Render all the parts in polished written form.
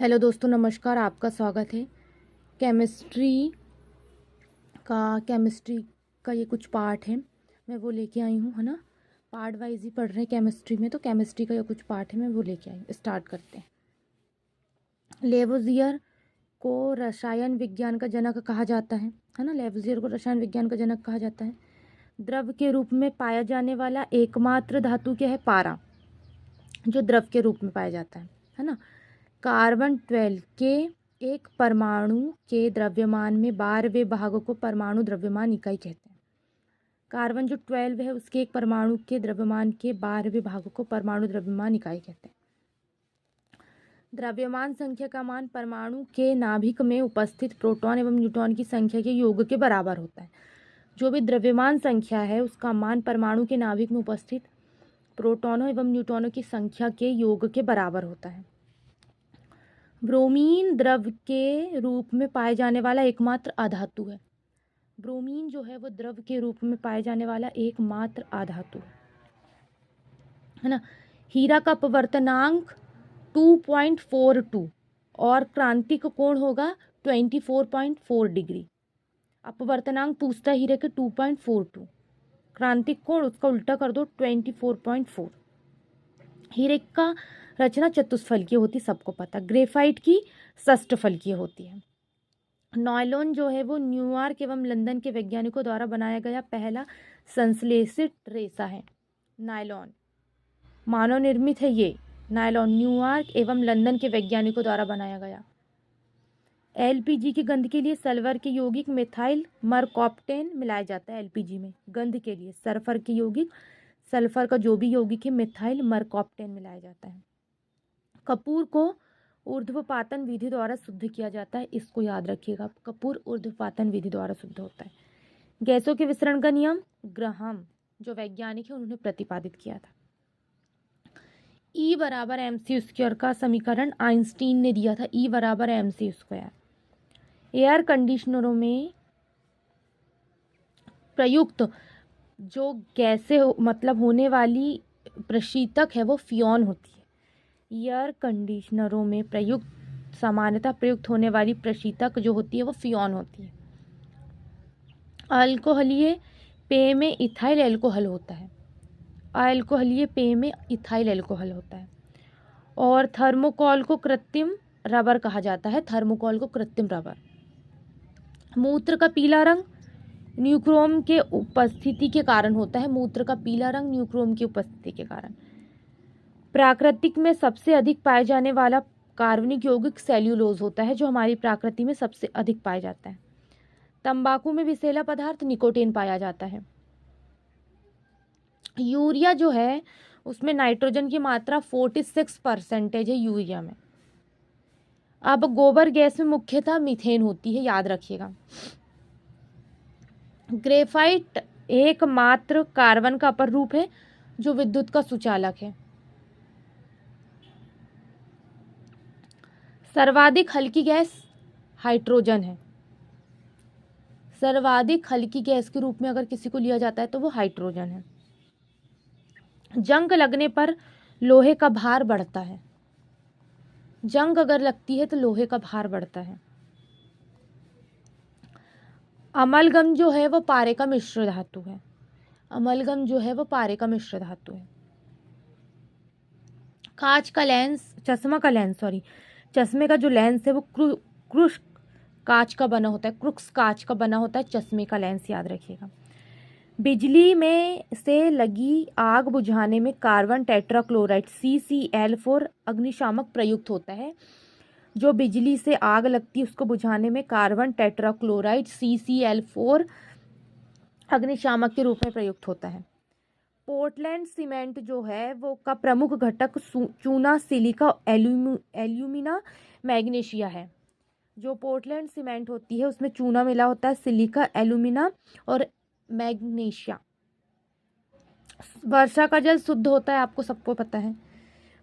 Hello दोस्तों, नमस्कार। आपका स्वागत है। केमिस्ट्री केमिस्ट्री का ये कुछ पार्ट है, मैं वो लेके आई हूँ, है ना। पार्ट वाइज ही पढ़ रहे हैं केमिस्ट्री में, तो केमिस्ट्री का ये कुछ पार्ट है, मैं वो लेके आई हूँ। स्टार्ट करते हैं। लेवोजियर को रसायन विज्ञान का जनक कहा जाता है ना। लेवोजियर को रसायन विज्ञान का जनक कहा जाता है। द्रव के रूप में पाया जाने वाला एकमात्र धातु क्या है? पारा, जो द्रव के रूप में पाया जाता है ना। कार्बन 12 के एक परमाणु के द्रव्यमान में 12वें भाग को परमाणु द्रव्यमान इकाई कहते हैं। कार्बन जो 12 है उसके एक परमाणु के द्रव्यमान के 12वें भाग को परमाणु द्रव्यमान इकाई कहते हैं। द्रव्यमान संख्या का मान परमाणु के नाभिक में उपस्थित प्रोटॉन एवं न्यूट्रॉन की संख्या के योग के बराबर होता है। जो भी द्रव्यमान संख्या है उसका मान परमाणु के नाभिक में उपस्थित प्रोटॉनों एवं न्यूट्रॉनों की संख्या के योग के बराबर होता है। ब्रोमीन द्रव के रूप में पाए जाने वाला एकमात्र अधातु है। ब्रोमीन जो है वो द्रव के रूप में पाए जाने वाला एकमात्र अधातु है ना। हीरा का अपवर्तनांक 2.42 और क्रांतिक कोण होगा 24.4 डिग्री। अपवर्तनांक पूछता है हीरे के 2.42, क्रांतिक कोण उसका उल्टा कर दो 24.4। हीरे का रचना चतुष्फलकीय होती, सबको पता। ग्रेफाइट की षष्ठफलकीय होती है। नायलॉन जो है वो न्यूयॉर्क एवं लंदन के वैज्ञानिकों द्वारा बनाया गया पहला संश्लेषित रेशा है। नायलॉन मानव निर्मित है। ये नायलॉन न्यूयॉर्क एवं लंदन के वैज्ञानिकों द्वारा बनाया गया। एलपीजी की गंध के लिए सल्फर के यौगिक मिथाइल मरकॉप्टेन मिलाया जाता है। एलपीजी में गंध के लिए सल्फर के यौगिक, सल्फर का जो भी यौगिक है मिथाइल मरकॉप्टेन मिलाया जाता है। कपूर को ऊर्ध्वपातन विधि द्वारा शुद्ध किया जाता है, इसको याद रखिएगा। कपूर ऊर्ध्वपातन विधि द्वारा शुद्ध होता है। गैसों के विसरण का नियम ग्राहम जो वैज्ञानिक है उन्होंने प्रतिपादित किया था। E बराबर MC स्क्वायर का समीकरण आइंस्टीन ने दिया था। E बराबर MC स्क्वायर। एयर कंडीशनरों में प्रयुक्त जो गैसें मतलब होने वाली प्रशीतक है वो फ्योन होती है। एयर कंडीशनरों में प्रयुक्त सामान्यतः प्रयुक्त होने वाली प्रशीतक जो होती है वो फ्योन होती है। अल्कोहलीय पेय में इथाइल एल्कोहल होता है। अल्कोहलीय पेय में इथाइल एल्कोहल होता है। और थर्मोकॉल को कृत्रिम रबर कहा जाता है। थर्मोकॉल को कृत्रिम रबर। मूत्र का पीला रंग न्यूक्रोम के उपस्थिति के कारण होता है। मूत्र का पीला रंग न्यूक्रोम की उपस्थिति के कारण। प्राकृतिक में सबसे अधिक पाए जाने वाला कार्बनिक यौगिक सेल्यूलोज होता है, जो हमारी प्रकृति में सबसे अधिक पाया जाता है। तंबाकू में विषैला पदार्थ निकोटीन पाया जाता है। यूरिया जो है उसमें नाइट्रोजन की मात्रा 46% है यूरिया में। अब गोबर गैस में मुख्यतः मीथेन होती है, याद रखिएगा। ग्रेफाइट एकमात्र कार्बन का अपर रूप है जो विद्युत का सुचालक है। सर्वाधिक हल्की गैस हाइड्रोजन है। सर्वाधिक हल्की गैस के रूप में अगर किसी को लिया जाता है तो वो हाइड्रोजन है। जंग लगने पर लोहे का भार बढ़ता है। जंग अगर लगती है तो लोहे का भार बढ़ता है। अमलगम जो है वो पारे का मिश्र धातु है। अमलगम जो है वो पारे का मिश्र धातु है। चश्मे का जो लेंस है वो क्रुश कांच का बना होता है। क्रुक्स कांच का बना होता है चश्मे का लेंस, याद रखिएगा। बिजली में से लगी आग बुझाने में कार्बन टेट्राक्लोराइड CCl4 अग्निशामक प्रयुक्त होता है। जो बिजली से आग लगती है उसको बुझाने में कार्बन टेट्राक्लोराइड CCl4 अग्निशामक के रूप में प्रयुक्त होता है। पोर्टलैंड सीमेंट जो है वो का प्रमुख घटक चूना, सिलिका, एल्यूमिना, मैग्नीशिया है। जो पोर्टलैंड सीमेंट होती है उसमें चूना मिला होता है, सिलिका, एल्यूमिना और मैग्नीशिया। वर्षा का जल शुद्ध होता है, आपको सबको पता है।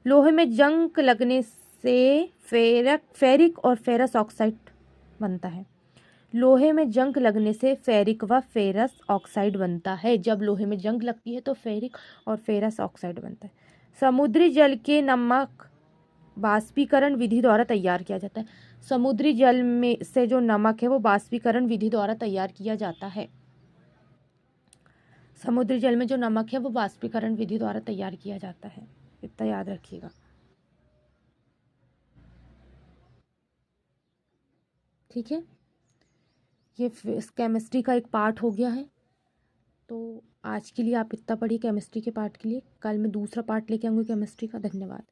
लोहे में जंग लगने से फेरिक और फेरस ऑक्साइड बनता है। लोहे में जंग लगने से फेरिक व फेरस ऑक्साइड बनता है। जब लोहे में जंग लगती है तो फेरिक और फेरस ऑक्साइड बनता है। समुद्री जल के नमक बाष्पीकरण विधि द्वारा तैयार किया जाता है। समुद्री जल में से जो नमक है वो बाष्पीकरण विधि द्वारा तैयार किया जाता है। समुद्री जल में जो नमक है वो बाष्पीकरण विधि द्वारा तैयार किया जाता है, इतना याद रखिएगा। ठीक है, ये केमिस्ट्री का एक पार्ट हो गया है। तो आज के लिए आप इतना पढ़िए केमिस्ट्री के पार्ट के लिए। कल मैं दूसरा पार्ट लेके आऊँगी केमिस्ट्री का। धन्यवाद।